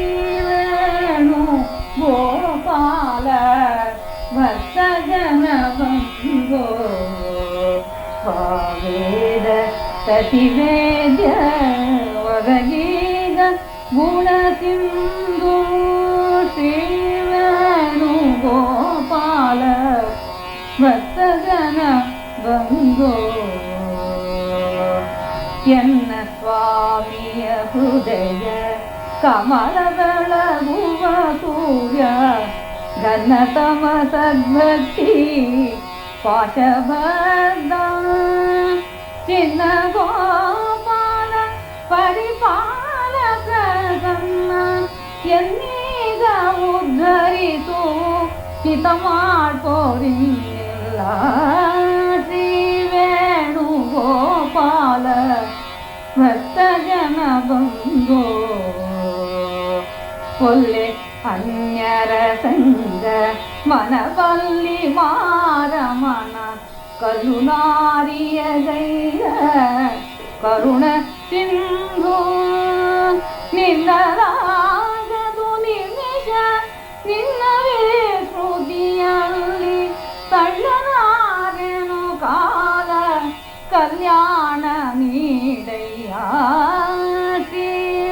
ಶ್ರೀವೇಣು ಗೋಪಾಲ ಭಕ್ತಜನ ಬಂಗೋ ಭಾವೇದ ಸತಿವೇದ್ಯ ಒದಗೀಗ ಗುಣ ಸಿಂಧು ಶ್ರೀವೇಣು ಗೋಪಾಲ ಭಕ್ತಜನ ಬಂಗೋ ಎನ್ನ ಸ್ವಾಮಿಯ ಹೃದಯ ಕಮಲದಳಗುವ ಸೂರ್ಯ ಘನತಮ ಸದ್ಭಕ್ತಿ ಪಾಶಬದ್ಧ ಚಿನ್ನ ಗೋಪಾಲ ಪರಿಪಾಲಕ ಸನ್ನ ಎನ್ನೀಗ ಉದ್ಧರಿಸು ಹಿತ ಮಾಡ್ಕೋರಿಲ್ಲ ಶ್ರೀ ವೇಣು ಗೋಪಾಲ ಭಕ್ತಜನ ಬಂಗೋ ಒಲ್ಲೆ ಅನ್ಯರ ಸಂಗ ಮನವಲ್ಲಿ ಮಾರಮನ ಕರುಣಾರಿಯ ಗೈರ ಕರುಣ ಸಿಂಧು ನಿನ್ನರಾಗದು ನಿಮಿಷ ನಿನ್ನವೇ ಸ್ಮೃತಿಯಲ್ಲಿ ತಳ್ಳನಾರೆನು ಕಾಲ ಕಲ್ಯಾಣ ನೀಡಯ್ಯ ಶ್ರೀ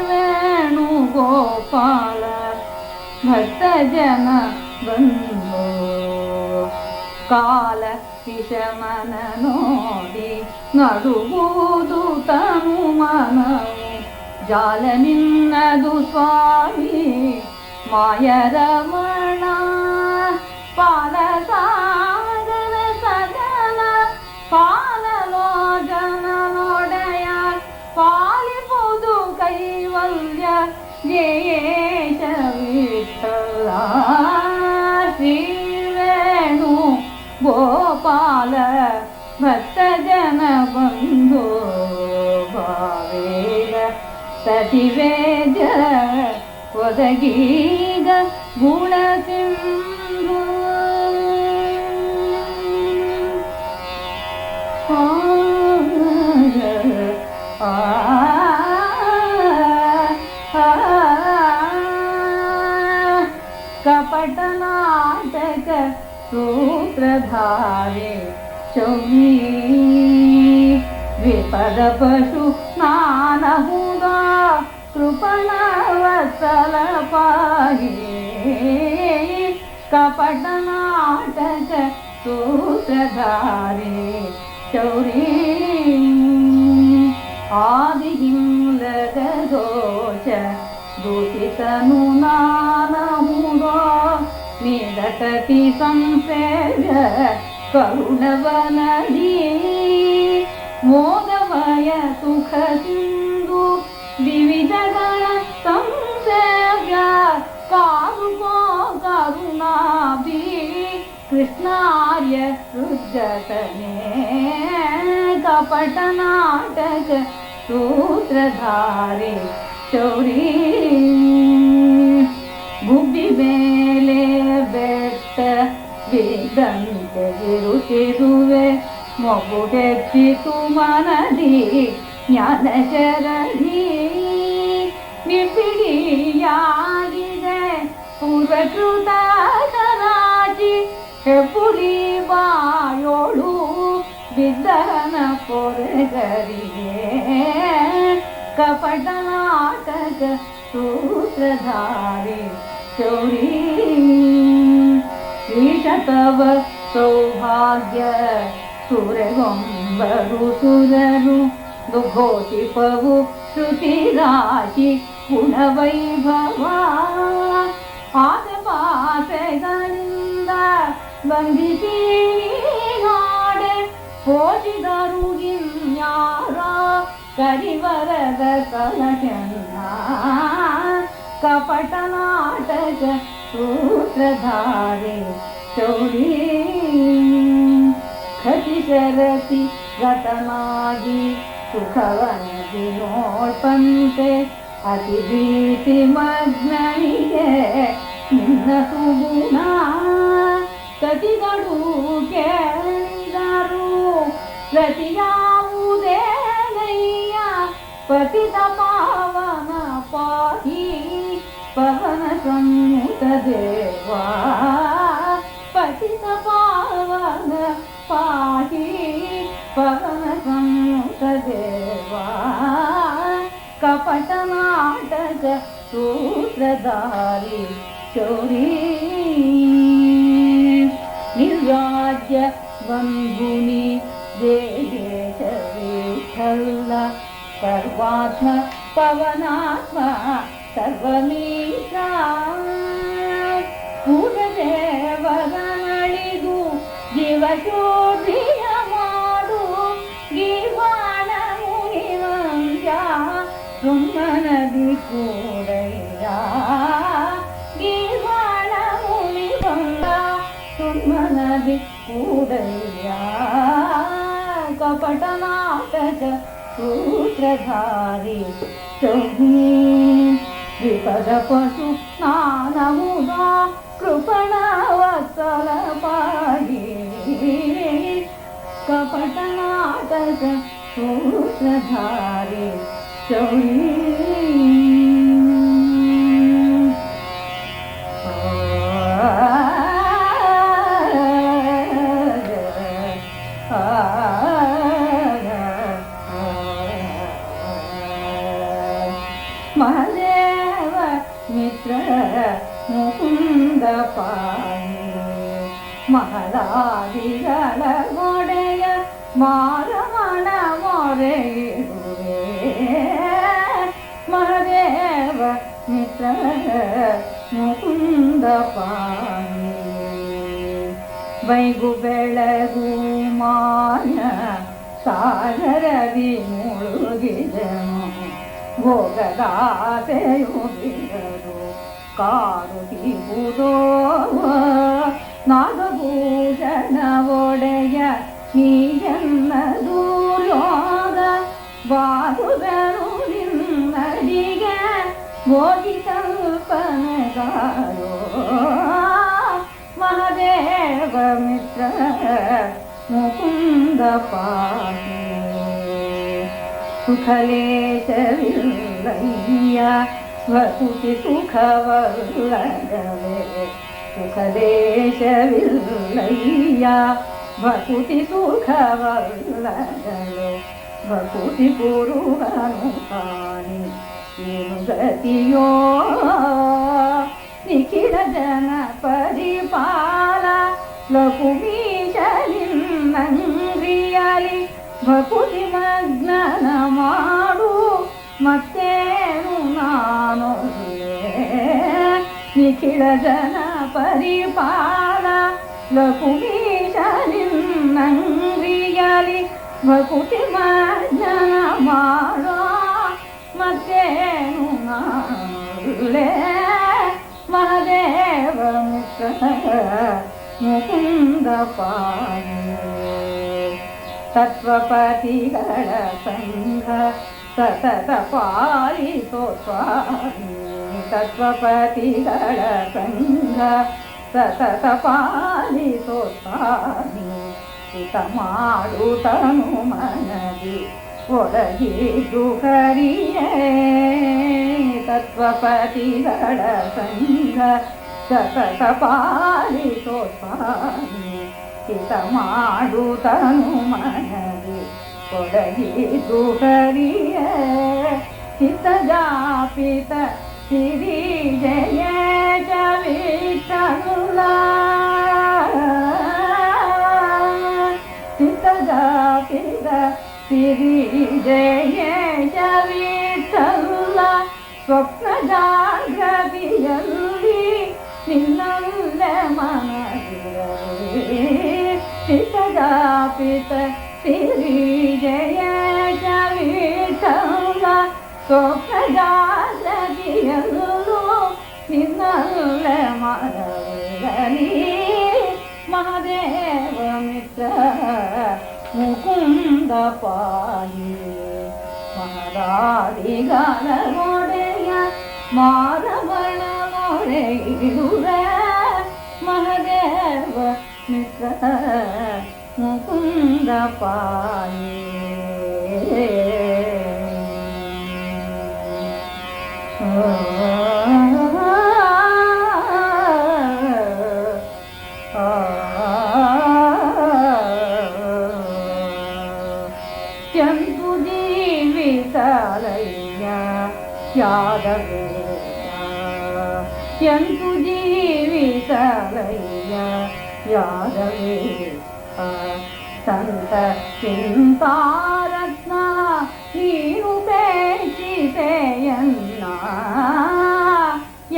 ವೇಣು ಗೋಪಾಲ ಭಕ್ತಜನ ಬಂಧೋ ಕಾಲ ವಿಷಮನ ನೋಡಿ ನಡುವುದು ತನು ಮನವು ಜಾಲ ನಿನ್ನದು ಸ್ವಾಮಿ ಮಾಯರಮಣ ಪಾಲಸಾಗರ ಸದನ ಪಾಲಲೋಚನ ನೋಡೆಯ ಪಾಲಿಪುದು ಕೈವಲ್ಯ ಜಯೇಶ ವಿಠಲ ಶ್ರೀ ವೇಣು ಗೋಪಾಲ ಭಕ್ತಜನ ಬಂಧೋ ಭಾವೇಗ ಸತಿವೇದ್ಯ ಒದಗೀಗ ಗುಣ ಸಿಂಧು ಕಪಟ ನಾಟಕ ಸೂತ್ರಧಾರೆ ಚೌರಿ ವಿಪದ ಪಶು ನಾನಹುದ ಕೃಪಣ ವತ್ಸಲ ಪಾಹಿ ಕಪಟ ನಾಟಕ ಸೂತ್ರಧಾರೆ ಚೌರಿ ಆದಿಹಿಂಲಕ ದೋಷ ದೂಷಿತನು ನಾನಹುದೋ ನಿದಕತಿ ಸಂಸೇವ್ಯ ಕರುಣವನದಿ ಮೋದಮಯ ಸುಖ ಸಿಂಧು ವಿವಿಧಗಳ ಸಂಸೇವ್ಯ ಕಾರುಗೋ ಕರುಣಾಭಿ ಕೃಷ್ಣಾರ್ಯ ರುದ್ರತನೇ ಕಪಟ ನಾಟಕ ಸೂತ್ರಧಾರೆ ಚೌರಿ ಗುಬ್ಬಿ ಮೇಲೆ ಬೆಟ್ಟ ಬಿದ್ದಂತೆ ಇರುತ್ತಿರುವೆ ಮಗು ಹೆಚ್ಚಿತು ಮನದಿ ಜ್ಞಾನ ಶರದಿ ನಿಬಿಡಿಯಾಗಿದೆ ಪೂರ್ವಕೃತ ರಾಜಿ ಹೆಪುರಿ ಬಾಯೋಳು ಬಿದ್ದನ ಪೊರೆಗರಿಗೆ ಕಪಟ ನಾಟಕ ಸೂತ್ರಧಾರೆ ಚೌರಿ ಶ್ರೀಶತವ ಸೌಭಾಗ್ಯ ಸುರಗೊಂಬರು ಸುರರು ದುಘೋಷಿಪವು ಶ್ರುತಿ ರಾಶಿ ಗುಣವೈಭವ ಆಸಪಾಸೆಗಳಿಂದ ಬಂಧಿಸಿ ನಾಡೆ ಹೋಸಿದರು ಇನ್ಯಾರ ಕರಿವರದ ಕಲಶನ್ನ ಕಪಟ ನಾಟಕ ಸೂತ್ರಧಾರೆ ಚೌರಿ ಖಚಿಸರತಿ ಗತನಾಗಿ ಸುಖವನದಿ ನೋಡ್ಪಂತೆ ಅತಿ ಭೀತಿ ಮಗ್ನನಿಗೆ ನಿನ್ನ ಸುಗುಣ ಕತಿಗಳು ಕೇಳಿದರು ಪ್ರತಿಯಾವುದೇ पतित पावन पाहि पवन संयुत देवा पतित पावन पाहि पवन संयुत देवा कपट नाटक सूत्रधारी चौरी निर्राज्य बंधुनी देश विठ्ठल सर्वात्म पवनात्म सर्वमीशा पूर्वदेवरनಳಿದು ಜೀವಶೋಧಿಯ ಮಾಡು ಗೀವಾಣ ಮುನಿವಂಶ ಸುಮ್ಮನದಿ ಕೂಡಯ್ಯ ಗೀವಾಣ ಮುನಿವಂಶ ಸುಮ್ಮನದಿ ಕೂಡಯ್ಯ ಕಪಟ ನಾಟಕ सूत्रधारी चौही विपद पशु स्नानमुदा कृपण वत्सल पाहि कपट नाटक सूत्रधारी चौही महादेव मित्र मुकुंद पाहि महलादिಗಳ ಒಡೆಯ ಮಾರಮಣ ಮೊರೆಯಿಡುವೆ महादेव मित्र मुकुंद पाहि वैगु ಬೆಳಗು ಮಾಯ ಸಾಗರದಿ ಮುಳುಗಿದೆನು ಭೋಗದಾಸೆಯು ಬಿಡದು ಕಾಡುತ್ತಿರುವುದೋ ನಾಗಭೂಷಣ ಒಡೆಯ ನೀಯನ್ನ ದುರ್ಯೋಗ ಬಾದುದರು ನಿನ್ನಡಿಗೆ ಭೋಗಿ ಕಲ್ಪನೆಗಾರೋ ಮಹಾದೇವ ಮಿತ್ರ ಮುಕುಂದ ಪಾಹಿ ಸುಖಲೇಶವಿಲ್ಲಯ್ಯ ಸ್ವಕುಟಿ ಸುಖವಲ್ಲದವೇ ಸುಖಲೇಶವಿಲ್ಲಯ್ಯ ಭಕುತಿ ಸುಖವಲ್ಲದವೇ ಭಕುತಿ ಪುರುಷನು ಕಾಣಿ ಏನು ಗತಿಯೋ ನಿಖಿಲ ಜನ ಪರಿಪಾಲ ಲಕುಮೀಶಲಿನ್ನಂಗ್ರಿಯಲಿ ಭಕುತಿ ಮಗ್ನನ ಮಾಡು ಮತ್ತೇನು ನಾನು ನಿಖಿಲ ಜನ ಪರಿಪಾಲ ಲಕುಮೀಶಲಿನ್ನಂಗ್ರಿಯಲಿ ಭಕುತಿ ಮಗ್ನನ ಮಾಡೋ ಮತ್ತೇನು ನಾನುಲೇ ಮಹಾದೇವ ಮಿತ್ರ ಮುಕುಂದ ಪಾಹಿ ತತ್ವಪತಿಗಳ ಸಂಘ ಸತತ ಪಾಲಿಸೋ ಸ್ವಾಮಿ ತತ್ವಪತಿಗಳ ಸಂಘ ಸತತ ಪಾಲಿಸೋ ಸ್ವಾಮಿ ಹಿತ ಮಾಡುತ್ತನು ಮನದಿ ಒಳಗಿದ್ದು ಹರಿಯೇ ತತ್ವಪತಿಗಳ ಸಂಘ ಸತತ ಪಾಲಿಸೋ ಸ್ವಾಮಿ ಹಿತ ಮಾಡುತ್ತನು ಮನದಿ ಒಳಗಿದ್ದು ಹರಿಯೇ ಹಿತಜಾಪಿತ ಸಿರಿ ಜಯ ವಿಠಲ ಹಿತಜಾಪಿತ ಸಿರಿ ಜಯ ವಿಠಲ ಸ್ವಪ್ನ ಜಾಗೃತಿಯಲ್ಲಿ ನಿನ್ನಲ್ಲೇ ಮನದಿರಲಿ ಹಿತಜಾಪಿತ ಸಿರಿ ಜಯ ವಿಠಲ ಸ್ವಪ್ನ ಜಾಗೃತಿಯಲ್ಲೂ ನಿನ್ನಲ್ಲೇ ಮನದಿರಲಿ ಮಹಾದೇವ ಮಿತ್ರ ಮುಕುಂದ ಪಾಹಿ ಮಹಾರಾದಿಗಳ ಒಡೆಯ ಮಾರವಣ ಮೊರೆಯಿಡುವ ಮಹಾದೇವ ಮಿತ್ರ ಮುಕುಂದ ಪಾಹಿ ಎಂತು ಜೀವಿಸಲಯ್ಯ ಯಾದವೇಶ ಎಂತು ಜೀವಿಸಲಯ್ಯ ಯಾದವೇಶ ಸಂತ ಚಿಂತಾರತ್ನ ನೀನು ಬೇಚಿತೆಯನ್ನ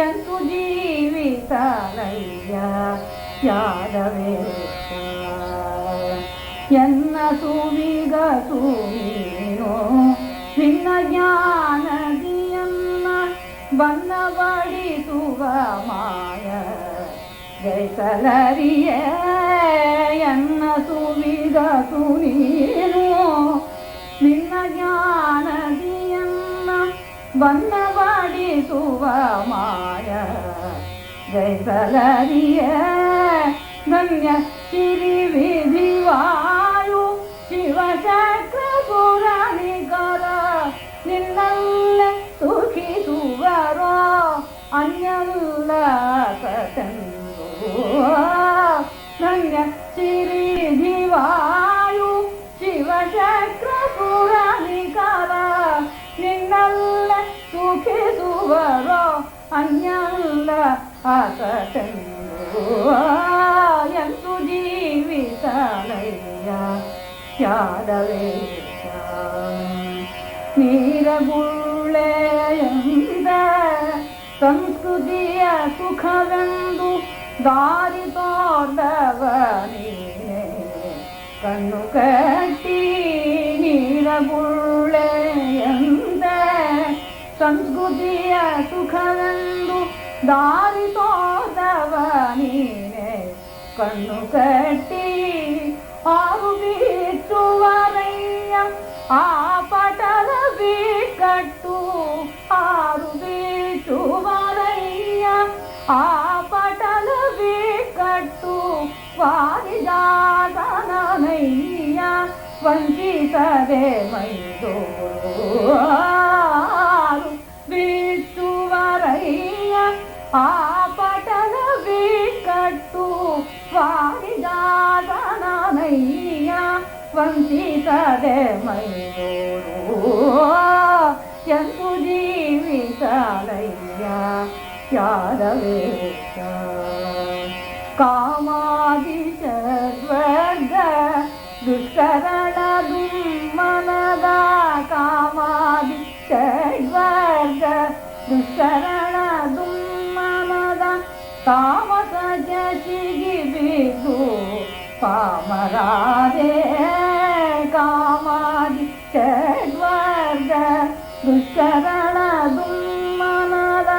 ಎಂತು ಜೀವಿಸಲಯ್ಯ ಯಾದವೇಶ ಎನ್ನ ಸುವಿಗಸು ನೀನು ನಿನ್ನ ಜ್ಞಾನದಿಯನ್ನ ಬನ್ನಬಡಿಸುವ ಮಾಯ ಜೈಸಲರಿಯ ಎನ್ನ ಸುವಿಗಸು ನೀನು ನಿನ್ನ ಜ್ಞಾನದಿಯನ್ನ ಬನ್ನಬಡಿಸುವ ಮಾಯ ಜೈಸಲರಿಯ ಧನ್ಯ ಸಿರಿ ವಿಧಿವಾಯು ಶಿವಚಕ್ರ ಪುರಾಣಿಕರ ನಿನ್ನಲ್ಲ ಸುಖಿಸುವರೋ ಅನ್ಯಲ್ಲ ಸತಂದು ಧನ್ಯ ಸಿರಿ ವಿಧಿವಾಯು ಶಿವಚಕ್ರ ಪುರಾಣಿಕರ ನಿನ್ನಲ್ಲ ಸುಖಿಸುವರೋ ಅನ್ಯಲ್ಲ ಅಸತಂದು ಎಂತು ಜೀವಿಸಲಯ್ಯ ಯಾದವೇಶ ನೀರಗುಳ್ಳೆಯಿಂದ ಸಂಸ್ಕೃತಿಯ ಸುಖವೆಂದು ದಾರಿ ತೋರ್ದವ ನೀನೆ ಕಣ್ಣು ಕಟ್ಟಿ ನೀರಗುಳ್ಳೆಯಿಂದ ಸಂಸ್ಕೃತಿಯ ಸುಖವೆಂದು ದಾರಿ ತೋರ್ದವ ನೀನೆ ಕಣ್ಣು ಕಟ್ಟಿ ಆರು ಬೀಚುವರಯ್ಯ ಆ ಪಟಲ ಬಿಕ್ಕಟ್ಟು ಆರು ಬೀಚುವರಯ್ಯ ಆ ಪಟಲ ಬಿಕ್ಕಟ್ಟು ವಾರಿಜಾತನಯ್ಯ ವಂಚಿಸದೆ ಮೈದೋರು ಆರು ಬೀಚುವರಯ್ಯ ಆ ಪಟಲ ಬಿಕ್ಕಟ್ಟು ವಾರಿಜಾತನಯ್ಯ ವಂಚಿಸದೆ ಮೈದೋರು ಎಂತು ಜೀವಿಸಲಯ್ಯ ಯಾದವೇಶ ಕಾಮಾದಿ ಚರ್ವರ್ಗ ದುಷ್ಕರಣ ದುಮ್ಮನದ ಕಾಮಾದಿ ಚರ್ವರ್ಗ ದುಷ್ಕರಣ ದುಮ್ಮನದ ತಾಮಸ ಜಸಿಗಿ ಬಿದ್ದು ಪಾಮರಾದೆ ಕಾಮಾದಿ ಷಡ್ವರ್ಗ ದುಷ್ಕರಣ ದುಮ್ಮನದ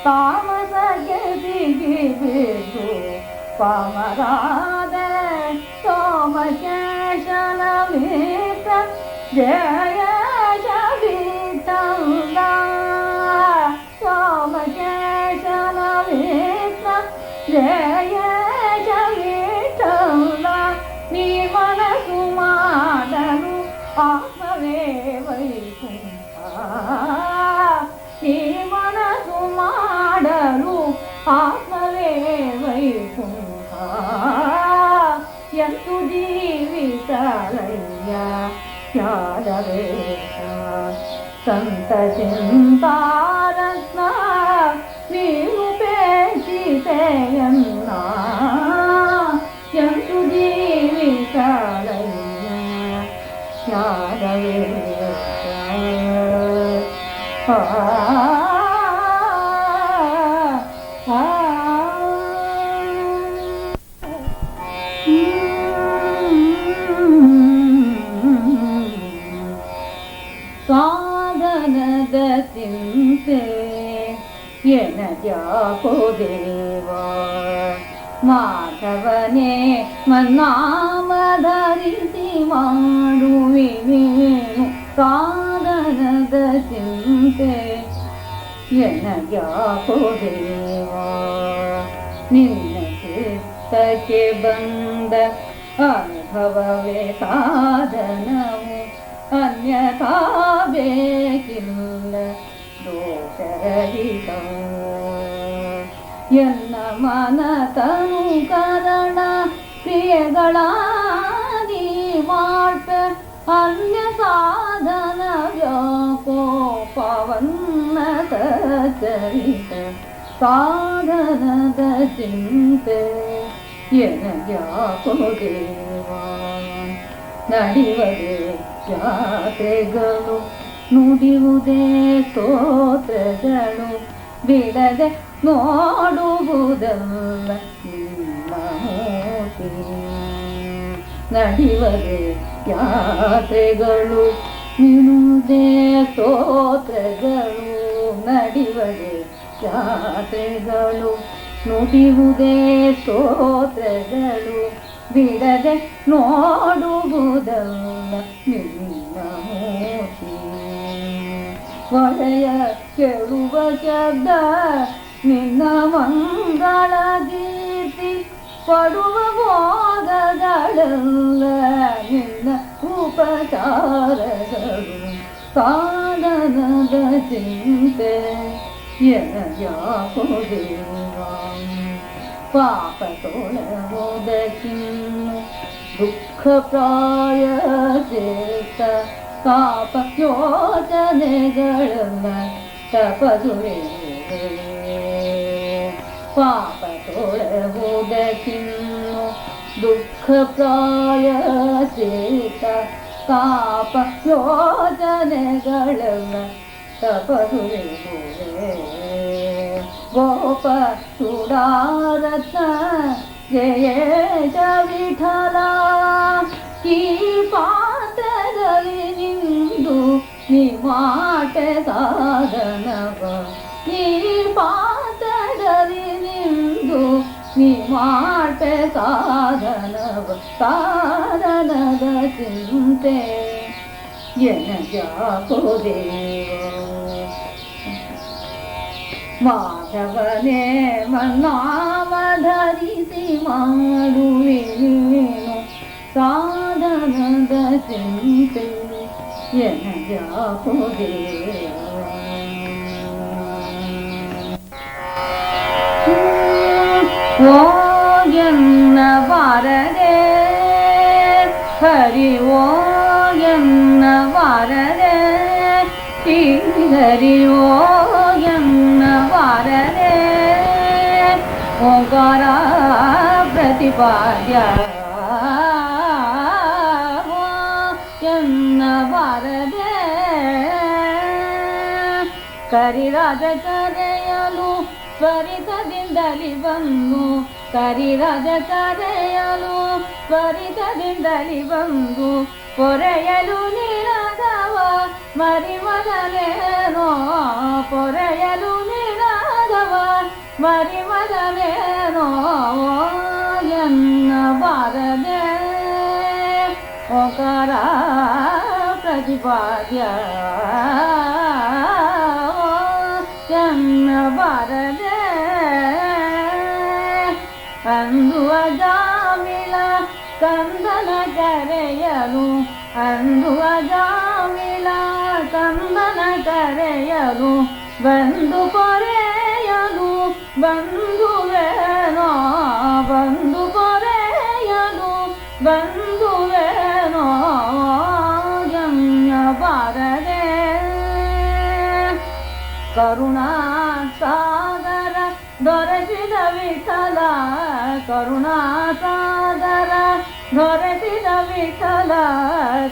ತಾಮಸ ಜಸಿಗಿ ಬಿದ್ದು ಪಾಮರಾದೆ ಸೋಮಶೇಷನ ಮಿತ್ರ ಜಯ ವಿಠಲ ಸೋಮಶೇಷನ ಮಿತ್ರ ಜಯ ವಿಠಲ ನೀ ಮನಸ್ಸು ಮಾಡಲು ಆತ್ಮವೇ ವೈಕುಂಠ ನೀ ಮನಸ್ಸು ಮಾಡಲು ಆತ್ಮವೇ ವೈಕುಂಠ ಎಂತು ಜೀವಿಸಲಯ್ಯ ಯಾದವೇಶ ಸಂತ ಚಿಂತಾರತ್ನ ನೀನು ಪೇಚಿತೆಯನ್ನ ಎಂತು ಜೀವಿಸಲಯ್ಯ ಯಾದವೇಶ ಸಾಧನದ ಚಿಂತೆ ಎನದ್ಯಾಕೋ ದೇವ ಮಾಧವನೇ ಮನ್ನಾಮ ಧರಿಸಿ ಮಾಡುವಿನೇನು ಸಾಧನದ ಚಿಂತೆ ಎನದ್ಯಾಕೋ ದೇವ ನಿನ್ನ ಚಿತ್ತಕ್ಕೆ ಬಂದ ಅನುಭವವೇ ಸಾಧನವು ಅನ್ಯಥಾ ಬೇಕಿಲ್ಲ ದೋಷರಹಿತ ಎನ್ನ ಮನತನು ಕರಣ ಕ್ರಿಯೆಗಳಾದಿ ಮಾಟ ಅನ್ಯ ಸಾಧನ ವ್ಯಾಕೋಪವನ್ನತ ಚರಿತ ಸಾಧನದ ಚಿಂತೆ ಎನಗ್ಯಾಕೋ ದೇವ ನಡೆಯುವುದೇ ಯಾತ್ರೆಗಳು ನುಡಿಯುವುದೇ ಸ್ತೋತ್ರಗಳು ಬಿಡದೆ ನೋಡುವುದಲ್ಲ ನಿನ್ನ ಮೂರ್ತಿ ನಡೆಯುವುದೇ ಯಾತ್ರೆಗಳು ನಿನುವುದೇ ಸ್ತೋತ್ರಗಳು ನಡೆಯುವುದೇ ಯಾತ್ರೆಗಳು ನುಡಿಯುವುದೇ ಸ್ತೋತ್ರಗಳು ಬಿಡದೆ ನೋಡುವುದಲ್ಲ ನಿನ್ನ ಮೂರ್ತಿ ಒಳೆಯ ಕೇಳುವ ಶಬ್ದ ನಿನ್ನ ಮಂಗಳ ಕೀರ್ತಿ ಪಡುವ ಭೋಗಗಳೆಲ್ಲ ನಿನ್ನ ಉಪಚಾರಗಳು ಸಾಧನದ ಚಿಂತೆ ಎನಗ್ಯಾಕೋ ದೇವ ಪಾಪ ತೊಳೆಯುವುದಕ್ಕಿನ್ನು ದುಃಖ ಪ್ರಾಯಶ್ಚಿತ್ತ ಪಾಪ ಯೋಚನೆಗಳನ್ನ ತಪದುವೆ ಪಾಪ ತೊಳೆಯುವುದಕ್ಕಿನ್ನು ದುಃಖ ಪ್ರಾಯಶ್ಚಿತ್ತ ಪಾಪ ಯೋಚನೆಗಳನ್ನ ತಪದುವೆ ಗೋಪ ಚೂಡಾರತ್ನ ಜಯೇಶ ವಿಠಲ ಈ ಪಾತ್ರದಲ್ಲಿ ನಿಂದು ನಿಮಾಟೆ ಸಾಧನವ ಈ ಪಾತ್ರದಲ್ಲಿ ನಿಂದು ನಿಮಾಟೆ ಸಾಧನವ ಸಾಧನದ ಚಿಂತೆ ಎನಗ್ಯಾಕೋ ದೇವ ಮಾಧವನೇ ಮನ್ನಾಮ ಧರಿಸಿ ಮಾಡುವೆನು ಸಾಧನದ ಚಿಂತೆ ಎನಗ್ಯಾಕೋ ದೇವ ಓ ಎನ್ನ ಬಾರದೆ ಹರಿ ಓ ಎನ್ನ ಬಾರದೆ ಹರಿ ಓ ಎನ್ನ ಬಾರದೆ ಓಂಕಾರ ಪ್ರತಿಪಾದ್ಯ ಎನ್ನ ಬಾರದೆ ಕರಿರಾಜ ಕರೆಯಲು ತ್ವರಿತದಿಂದಲಿ ಬಂದು ಕರಿರಾಜ ಕರೆಯಲು ತ್ವರಿತದಿಂದಲಿ ಬಂದು ಪೊರೆಯಲು ನಿರಾದವ ಮರಿಮದನೇನೋ ಪೊರೆಯಲು ನಿರಾದವ ಮರಿಮದನೇನೋ ಎನ್ನ ಬಾರದೆ ಓಂಕಾರ ಪ್ರತಿಪಾದ್ಯ ಎನ್ನ ಬಾರದೆ ಅಂದು ಅಜಾಮಿಳ ಕಂದನ ಕರೆಯಲು ಅಂದು ಅಜಾಮಿಳ ಕಂದನ ಕರೆಯಲು ಬಂದು ಪೊರೆಯಲು ಬಂದುವೇನೋ ಬಂದು ಪೊರೆಯಲು ಬಂದುವೇನೋ ಎನ್ನ ಬಾರದೆ ಕರುಣಾ ಸಾಗರ ದೊರೆತಿದ ವಿಠಲ ಕರುಣಾ ಸಾಗರ ದೊರೆತಿದ ವಿಠಲ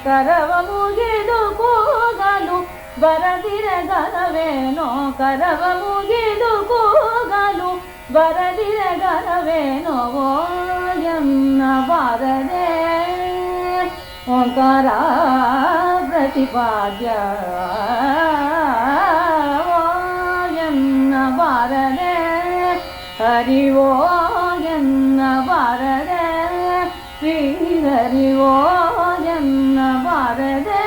ಕರವ ಮುಗಿದು ಕೂಗಲು ಬರದಿರೆ ಗರವೇನೋ ಕರವ ಮುಗಿದು ಕೂಗಲು ಬರದಿರೆ ಗರವೇನೋ ಎನ್ನ ಬಾರದೆ ಓಂಕಾರ ಪ್ರತಿಪಾದ್ಯ ಎನ್ನ ಬಾರದೆ ಹರಿ ಓ ಎನ್ನ ಬಾರದೆ ಶ್ರೀ ಹರಿ ಓ ಎನ್ನ ಬಾರದೆ